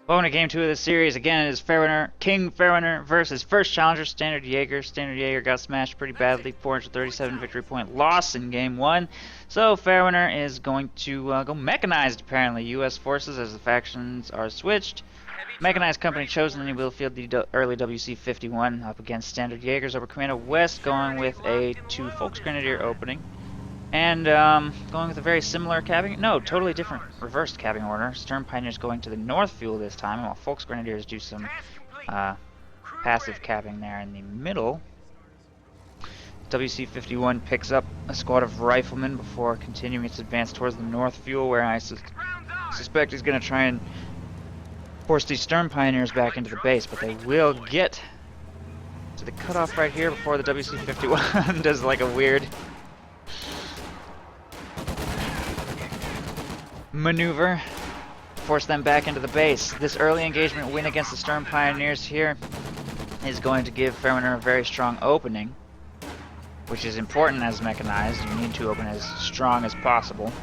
Going to game 2 of the series, again it is Ferwiner, King Ferwiner versus first challenger, Standard Jaeger. Standard Jaeger got smashed pretty badly, 437 victory point loss in game 1. So Ferwiner is going to go mechanized, apparently. U.S. forces as the factions are switched. Mechanized company chosen, and he will field the early WC-51 up against Standard Jaegers over Commando West, going with a 2 Volksgrenadier opening. And going with a very similar capping, no, totally different reversed capping order. Stern Pioneers going to the north fuel this time, while Volksgrenadiers do some passive capping there in the middle. WC-51 picks up a squad of riflemen before continuing its advance towards the north fuel, where I suspect he's going to try and force these Stern Pioneers back into the base, but they will get to the cutoff right here before the WC-51 does like a weird maneuver, force them back into the base. This early engagement win against the Stern Pioneers here is going to give Ferwiner a very strong opening, which is important as mechanized. You need to open as strong as possible.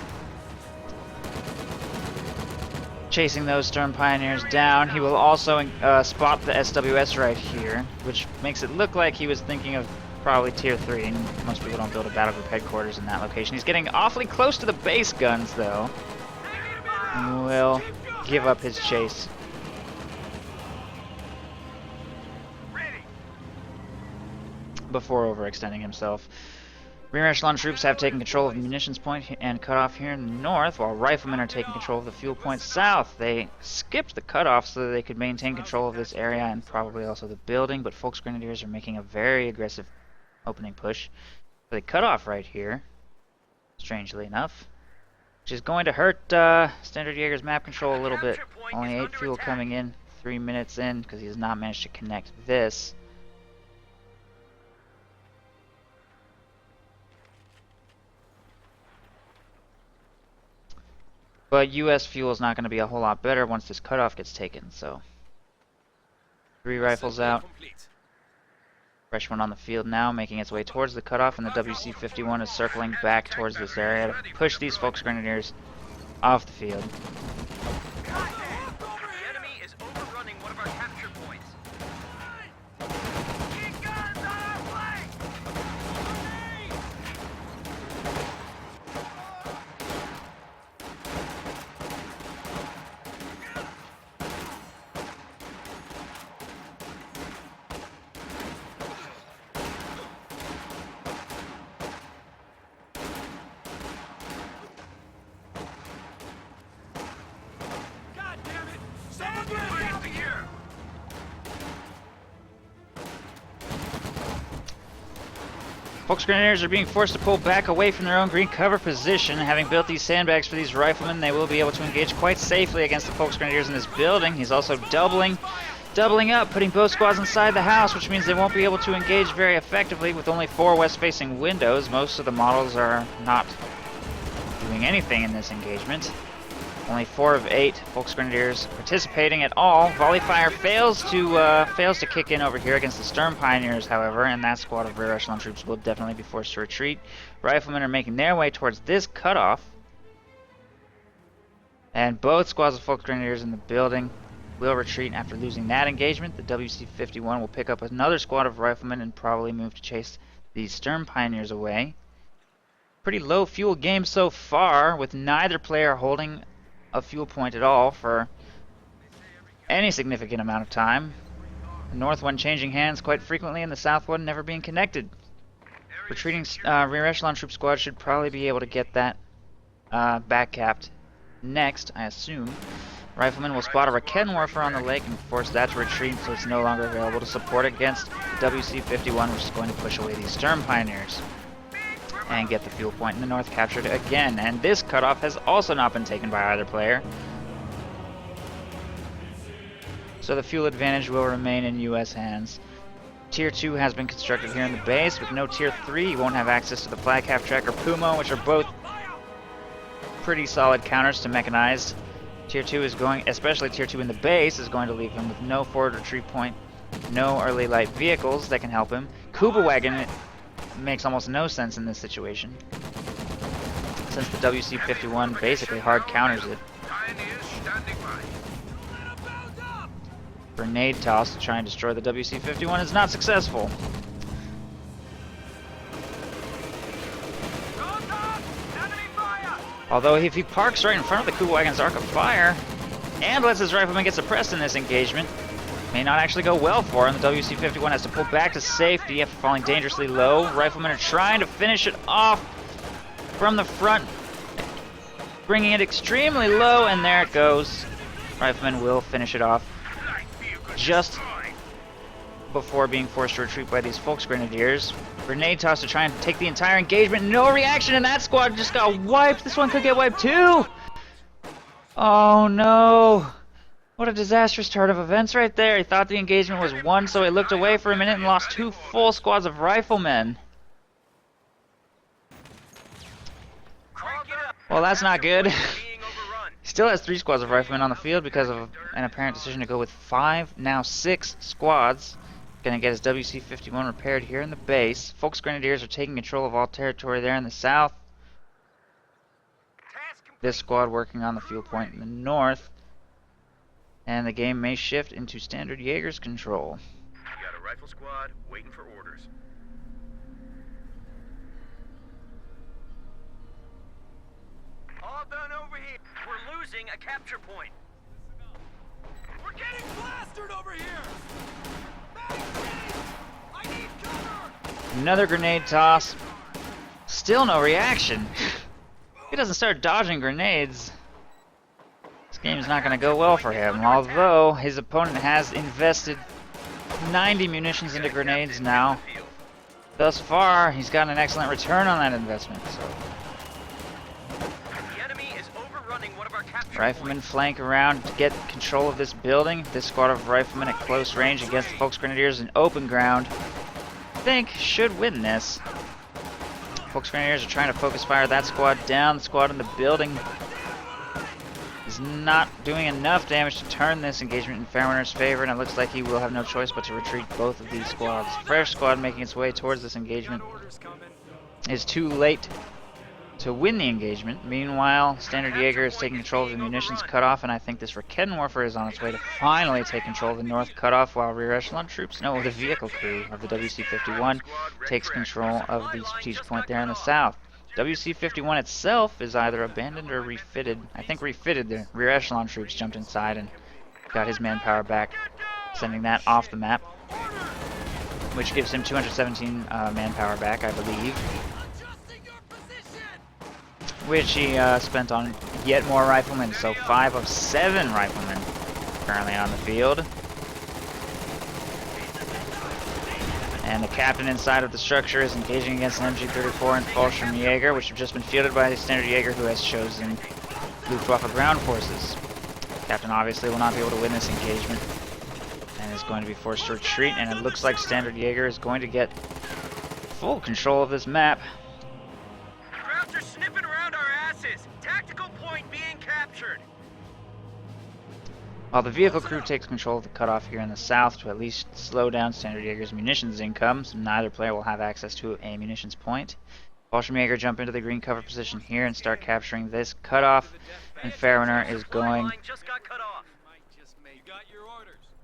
Chasing those Stern Pioneers down, he will also spot the SWS right here, which makes it look like he was thinking of probably tier 3, and most people don't build a battle group headquarters in that location. He's getting awfully close to the base guns though. Will give up his chase. Before overextending himself. Rear echelon troops have taken control of the munitions point and cutoff here in the north, while riflemen are taking control of the fuel point south. They skipped the cutoff so that they could maintain control of this area and probably also the building, but Volksgrenadiers are making a very aggressive opening push. So they cut off right here, strangely enough, which is going to hurt Standard Jaeger's map control a little bit. Only 8 fuel coming in, 3 minutes in, because he has not managed to connect this. But US fuel is not going to be a whole lot better once this cutoff gets taken, so 3 rifles out. Fresh one on the field now, making its way towards the cutoff, and the WC-51 is circling back towards this area to push these Volksgrenadiers off the field. The enemy is overrunning one of our capture points. Keep guns on our flank! Volksgrenadiers are being forced to pull back away from their own green cover position. Having built these sandbags for these riflemen, they will be able to engage quite safely against the Volksgrenadiers in this building. He's also doubling up, putting both squads inside the house, which means they won't be able to engage very effectively with only 4 west-facing windows. Most of the models are not doing anything in this engagement. Only 4 of 8 Volksgrenadiers participating at all. Volley fire fails to kick in over here against the Stern Pioneers, however, and that squad of rear echelon troops will definitely be forced to retreat. Riflemen are making their way towards this cutoff, and both squads of Volksgrenadiers in the building will retreat after losing that engagement. The WC-51 will pick up another squad of riflemen and probably move to chase the Stern Pioneers away. Pretty low fuel game so far, with neither player holding a fuel point at all for any significant amount of time. The north one changing hands quite frequently, and the south one never being connected. Retreating rear echelon troop squad should probably be able to get that back capped next, I assume. Riflemen will spot a Raketenwerfer on the lake and force that to retreat, so it's no longer available to support against the WC-51, which is going to push away these Stern Pioneers and get the fuel point in the north captured again. And this cutoff has also not been taken by either player, so the fuel advantage will remain in US hands. Tier 2 has been constructed here in the base. With no Tier 3, you won't have access to the Flag Half Track or Puma, which are both pretty solid counters to mechanized. Tier 2 is going, especially Tier 2 in the base, is going to leave him with no forward retreat point, no early light vehicles that can help him. Kuba Wagon makes almost no sense in this situation, since the WC-51 basically hard counters it. Pioneers standing by. Grenade toss to try and destroy the WC-51 is not successful. Contact! Enemy fire! Although if he parks right in front of the Kuhwagen's arc of fire and lets his rifleman get suppressed in this engagement, may not actually go well for him. The WC-51 has to pull back to safety after falling dangerously low. Riflemen are trying to finish it off from the front, bringing it extremely low, and there it goes. Rifleman will finish it off just before being forced to retreat by these Volksgrenadiers. Grenade toss to try and take the entire engagement. No reaction, and that squad just got wiped. This one could get wiped too. Oh no. What a disastrous turn of events right there. He thought the engagement was won, so he looked away for a minute and lost 2 full squads of riflemen. Well, that's not good. He still has 3 squads of riflemen on the field because of an apparent decision to go with 5, now 6 squads. Gonna get his WC-51 repaired here in the base. Volksgrenadiers are taking control of all territory there in the south. This squad working on the field point in the north. And the game may shift into standard Jaeger's control. We got a rifle squad waiting for orders. All done over here. We're losing a capture point. We're getting plastered over here. I need cover. Another grenade toss. Still no reaction. He doesn't start dodging grenades. This game's not going to go well for him, although his opponent has invested 90 munitions into grenades now. Thus far, he's gotten an excellent return on that investment. So, The enemy is overrunning one of our capture riflemen points. flank around to get control of this building. This squad of riflemen at close range against the Volksgrenadiers in open ground, I think, should win this. Volksgrenadiers are trying to focus fire that squad down. The squad in the building is not doing enough damage to turn this engagement in Ferwiner's favor, and it looks like he will have no choice but to retreat both of these squads. Fresh squad making its way towards this engagement is too late to win the engagement. Meanwhile, Standard Jaeger is taking control of the munitions cutoff, and I think this Raketenwerfer is on its way to finally take control of the north cutoff, while rear echelon troops, no, the vehicle crew of the WC-51 takes control of the strategic point there in the south. WC-51 itself is either abandoned or refitted. I think refitted. The rear echelon troops jumped inside and got his manpower back, sending that off the map, which gives him 217 manpower back, I believe, which he spent on yet more riflemen. So 5 of 7 riflemen currently on the field. And the captain inside of the structure is engaging against an MG-34 and Fallschirm Jaeger, which have just been fielded by the Standard Jaeger, who has chosen Luftwaffe ground forces. Captain obviously will not be able to win this engagement and is going to be forced to retreat, and it looks like Standard Jaeger is going to get full control of this map. Krauts are sniffing around our asses. Tactical point being captured. While the vehicle crew takes control of the cutoff here in the south to at least slow down Standard Jaeger's munitions income, so neither player will have access to a munitions point. Fallschirm Jaeger jump into the green cover position here and start capturing this cutoff, and Ferwiner is going Just got cut off.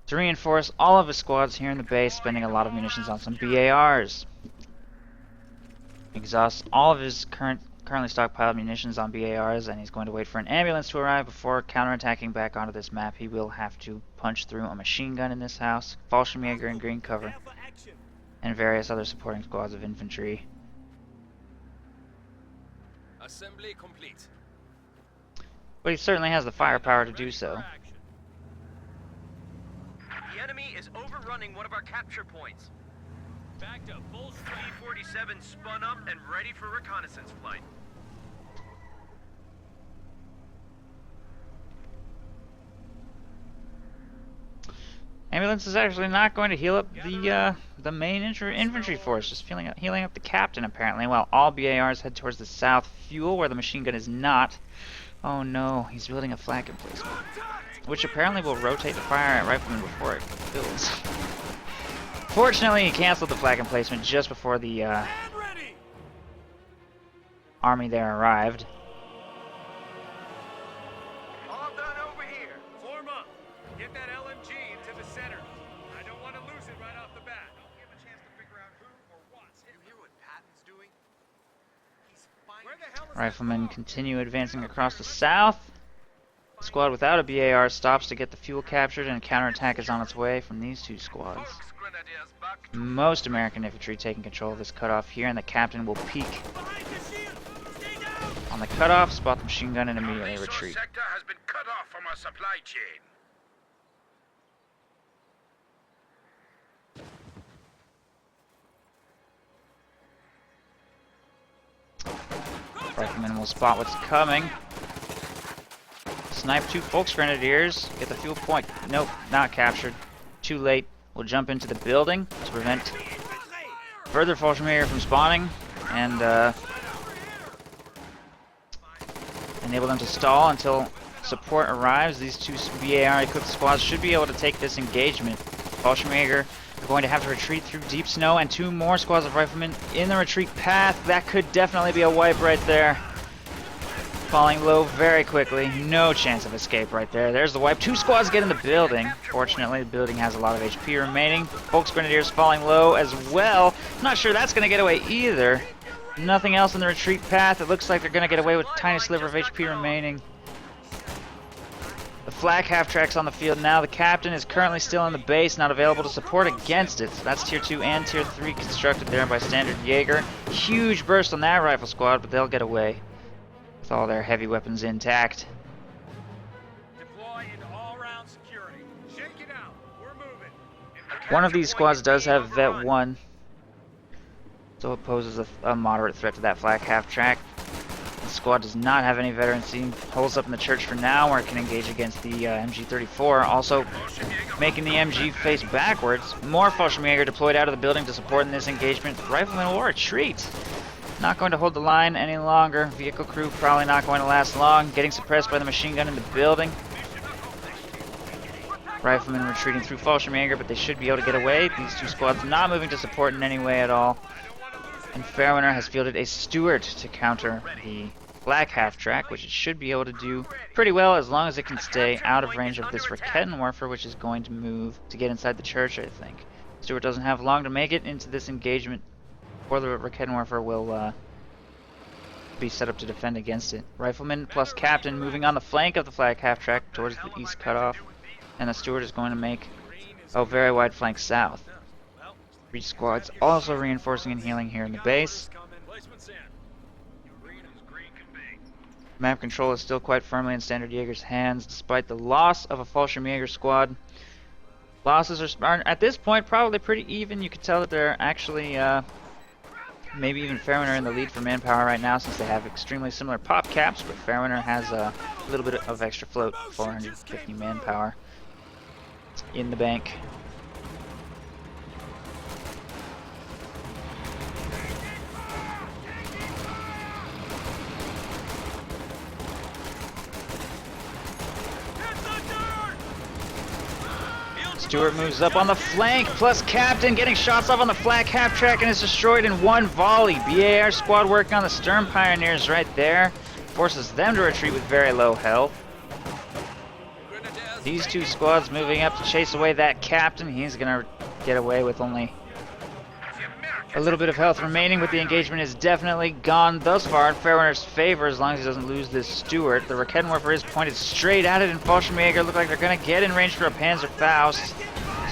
to reinforce all of his squads here in the base, spending a lot of munitions on some BARs. Exhausts all of his currently stockpiled munitions on BARs, and he's going to wait for an ambulance to arrive before counterattacking back onto this map. He will have to punch through a machine gun in this house, Fallschirm Jaeger in green cover, and various other supporting squads of infantry. Assembly complete. But he certainly has the firepower to do so. The enemy is overrunning one of our capture points. Back to full speed. T-47 spun up and ready for reconnaissance flight. Ambulance is actually not going to heal up the main infantry force, just healing up the captain apparently, while all BARs head towards the south fuel where the machine gun is not. Oh no, he's building a flak emplacement, which apparently will rotate the fire at riflemen before it builds. Fortunately, he canceled the flak emplacement just before the army there arrived. All the center. I don't want to lose it right off the bat. Don't give a chance to figure out who or what's hit. You hear what Patton's doing? He's finding. Where the hell is Riflemen continue advancing across the south. The squad without a BAR stops to get the fuel captured, and a counterattack is on its way from these two squads. Most American infantry taking control of this cutoff here, and the captain will peek on the cutoff, spot the machine gun, and immediately retreat. Sector has been cut off from our supply chain. Riflemen will spot what's coming. Snipe two Volksgrenadiers. Get the fuel point. Nope, not captured. Too late. We'll jump into the building to prevent further Fallschirmjäger from spawning and enable them to stall until support arrives. These two BAR-equipped squads should be able to take this engagement. Fallschirmjäger are going to have to retreat through deep snow, and two more squads of riflemen in the retreat path. That could definitely be a wipe right there. Falling low very quickly. No chance of escape right there. There's the wipe. Two squads get in the building. Fortunately, the building has a lot of HP remaining. Volksgrenadiers falling low as well. Not sure that's going to get away either. Nothing else in the retreat path. It looks like they're going to get away with a tiny sliver of HP remaining. The flak half-track's on the field now. The captain is currently still in the base, not available to support against it. So that's Tier 2 and Tier 3 constructed there by standard Jaeger. Huge burst on that rifle squad, but they'll get away with all their heavy weapons intact. Deploy into all-round security. Shake it out. We're moving. One of these squads does have Vet 1, so it poses a moderate threat to that flak half-track. The squad does not have any veterancy. Holds up in the church for now, where it can engage against the MG34. Also making the MG face backwards. More Fallschirmjäger deployed out of the building to support in this engagement. Riflemen will retreat. Not going to hold the line any longer. Vehicle crew probably not going to last long. Getting suppressed by the machine gun in the building. Riflemen retreating through Fallschirmjäger, but they should be able to get away. These two squads not moving to support in any way at all. And Ferwiner has fielded a Stewart to counter the black half-track, which it should be able to do pretty well as long as it can stay out of range of this Raketenwerfer, which is going to move to get inside the church, I think. Stewart doesn't have long to make it into this engagement, or the Raketenwerfer will be set up to defend against it. Rifleman plus captain moving on the flank of the flag half-track towards the east cutoff, and the Stewart is going to make a very wide flank south. Three squads also reinforcing and healing here in the base. Map control is still quite firmly in Standard Jaeger's hands, despite the loss of a Fallschirmjäger squad. Losses are at this point probably pretty even. You could tell that they're actually maybe even Ferwiner in the lead for manpower right now, since they have extremely similar pop caps, but Ferwiner has a little bit of extra float, 450 manpower in the bank. Stewart moves up on the flank, plus captain getting shots off on the flak half-track and is destroyed in one volley. BAR squad working on the stern pioneers right there. Forces them to retreat with very low health. These two squads moving up to chase away that captain. He's going to get away with only a little bit of health remaining, but the engagement is definitely gone thus far in Ferwiner's favor as long as he doesn't lose this Stewart. The Raketenwerfer is pointed straight at it, and Fallschirmjäger look like they're going to get in range for a Panzerfaust.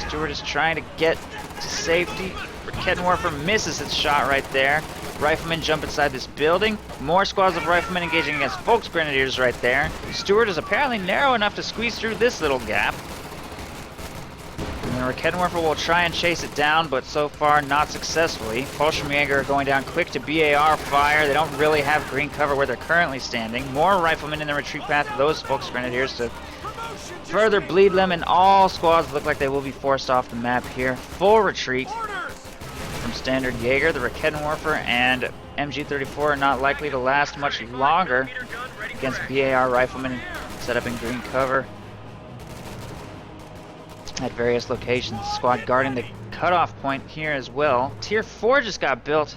Stewart is trying to get to safety. Raketenwerfer misses its shot right there. Riflemen jump inside this building. More squads of riflemen engaging against Volksgrenadiers right there. Stewart is apparently narrow enough to squeeze through this little gap. And the Raketenwerfer will try and chase it down, but so far not successfully. Fallschirmjäger are going down quick to BAR fire. They don't really have green cover where they're currently standing. More riflemen in the retreat path of those Volksgrenadiers to further bleed them, and all squads look like they will be forced off the map here. Full retreat from Standard Jaeger. The Raketenwerfer and MG34 are not likely to last much longer against BAR riflemen set up in green cover at various locations. Squad guarding the cutoff point here as well. Tier 4 just got built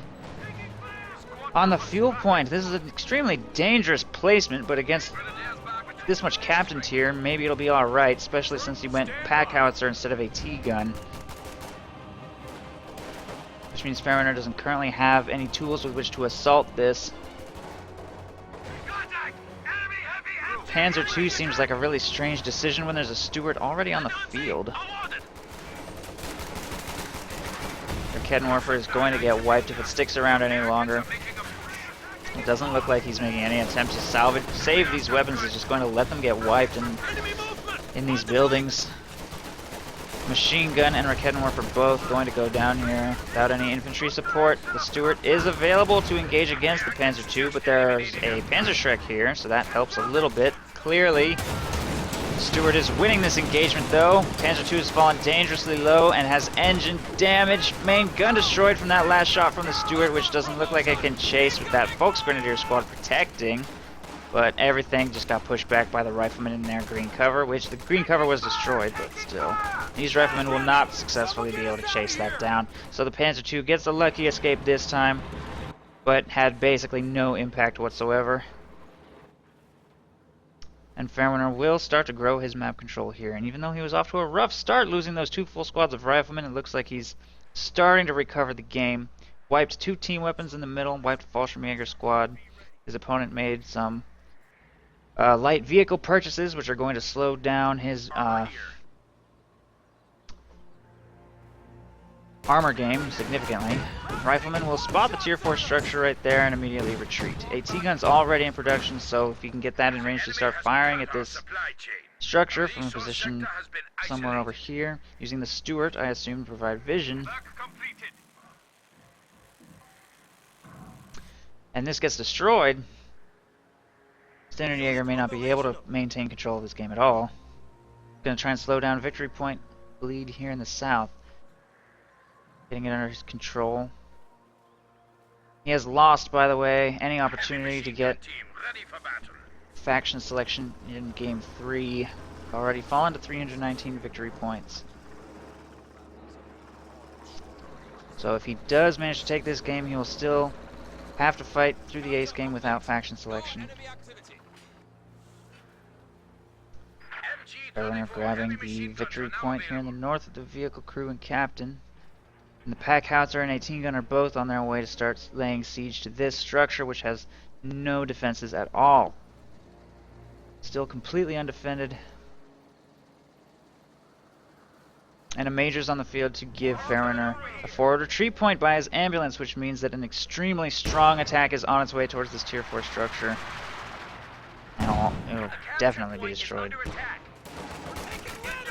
on the fuel point. This is an extremely dangerous placement, but against this much captain tier, maybe it'll be alright, especially since he went pack howitzer instead of AT gun. Which means Ferwiner doesn't currently have any tools with which to assault this. Panzer II seems like a really strange decision when there's a Stuart already on the field. Kettenwerfer is going to get wiped if it sticks around any longer. It doesn't look like he's making any attempt to save these weapons. He's just going to let them get wiped in these buildings. Machine gun and Kettenwerfer both going to go down here without any infantry support. The Stuart is available to engage against the Panzer II, but there's a Panzerschreck here, so that helps a little bit. Clearly, Stuart is winning this engagement though. Panzer II has fallen dangerously low and has engine damage. Main gun destroyed from that last shot from the Stuart, which doesn't look like it can chase with that Volksgrenadier squad protecting. But everything just got pushed back by the riflemen in their green cover, which the green cover was destroyed, but still. These riflemen will not successfully be able to chase that down. So the Panzer II gets a lucky escape this time, but had basically no impact whatsoever. And Ferwiner will start to grow his map control here. And even though he was off to a rough start, losing those 2 full squads of riflemen, it looks like he's starting to recover the game. Wiped 2 team weapons in the middle, wiped a Jaeger squad. His opponent made some light vehicle purchases, which are going to slow down his armor game significantly. Rifleman will spot the tier 4 structure right there and immediately retreat. AT gun's already in production, so if you can get that in range to start firing at this structure from a position somewhere over here, using the Stuart, I assume, to provide vision. And this gets destroyed, Standard Jaeger may not be able to maintain control of this game at all. Gonna try and slow down Victory Point bleed here in the south. Getting it under his control. He has lost, by the way, any opportunity to get faction selection in Game 3. Already fallen to 319 victory points. So if he does manage to take this game, he will still have to fight through the ace game without faction selection. Ferwiner grabbing the victory point here in the north of the vehicle crew and captain. And the pack howitzer and 18 gun are both on their way to start laying siege to this structure, which has no defenses at all. Still completely undefended. And a major's on the field to give Ferwiner a forward retreat point by his ambulance, which means that an extremely strong attack is on its way towards this tier 4 structure. And it'll definitely be destroyed.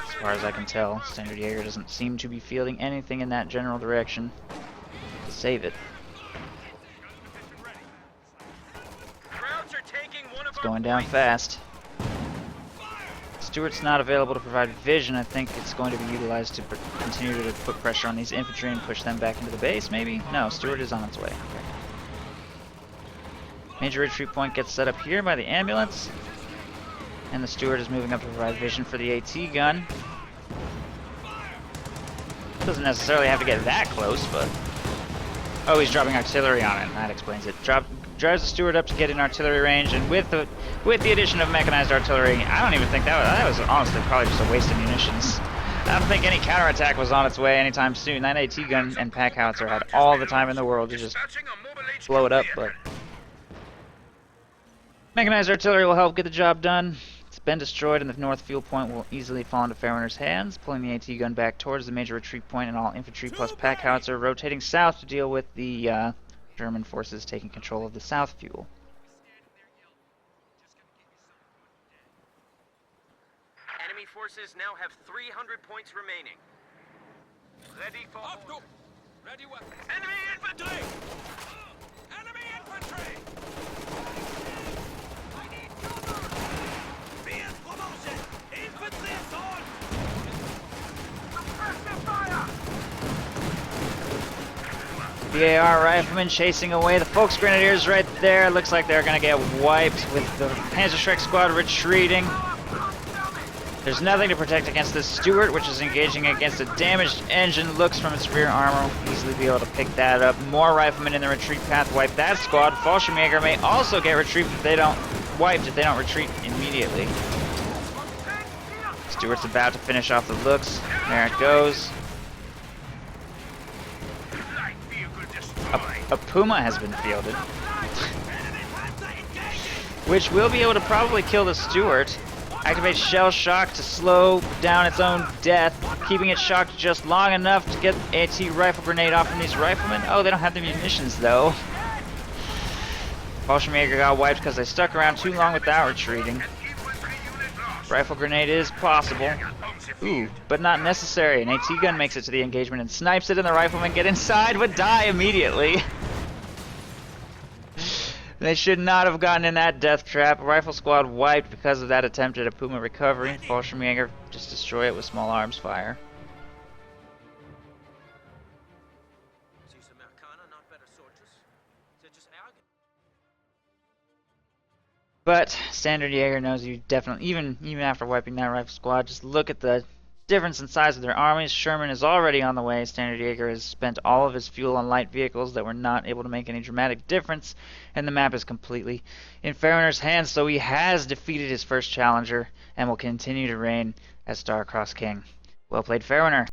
As far as I can tell, Standard Jaeger doesn't seem to be fielding anything in that general direction to save it. It's going down fast. Stuart's not available to provide vision. I think it's going to be utilized to continue to put pressure on these infantry and push them back into the base, maybe? No, Stuart is on its way. Major retreat point gets set up here by the ambulance. And the Stuart is moving up to provide vision for the AT gun. Doesn't necessarily have to get that close, but... Oh, he's dropping artillery on it. That explains it. Drives the Stuart up to get in artillery range, and with the addition of mechanized artillery, I don't even think that was honestly probably just a waste of munitions. I don't think any counterattack was on its way anytime soon. That AT gun and pack howitzer had all the time in the world to just blow it up, but... Mechanized artillery will help get the job done. It's been destroyed, and the north fuel point will easily fall into Ferwiner's hands, pulling the AT gun back towards the major retreat point, and all infantry plus pack howitzer rotating south to deal with the German forces taking control of the south fuel. Enemy forces now have 300 points remaining. Ready for order. Ready weapons. Enemy infantry! Enemy infantry! I need cover! Fierce promotion! Infantry assault! Suppressive fire! BAR riflemen chasing away the Volksgrenadiers right there. Looks like they're going to get wiped with the Panzerschreck squad retreating. There's nothing to protect against this Stuart, which is engaging against a damaged engine. Looks from its rear armor will easily be able to pick that up. More riflemen in the retreat path wipe that squad. Fallschirmjäger may also get retrieved if they don't retreat immediately. immediately. Stewart's about to finish off the looks. There it goes. A Puma has been fielded. Which will be able to probably kill the Stewart. Activate Shell Shock to slow down its own death, keeping it shocked just long enough to get AT rifle grenade off from these riflemen. Oh, they don't have the munitions though. Jaeger got wiped because they stuck around too long without retreating. Rifle grenade is possible. Ooh, but not necessary. An AT gun makes it to the engagement and snipes it, and the riflemen get inside but die immediately. They should not have gotten in that death trap. Rifle squad wiped because of that attempt at a Puma recovery. Jaeger just destroy it with small arms fire. These Amerikaner not better soldiers. They're just arrogant. But Standard Jaeger knows you definitely, even after wiping that rifle squad, just look at the difference in size of their armies. Sherman is already on the way. Standard Jaeger has spent all of his fuel on light vehicles that were not able to make any dramatic difference, and the map is completely in Ferwiner's hands, so he has defeated his first challenger and will continue to reign as Star-Crossed King. Well played, Ferwiner.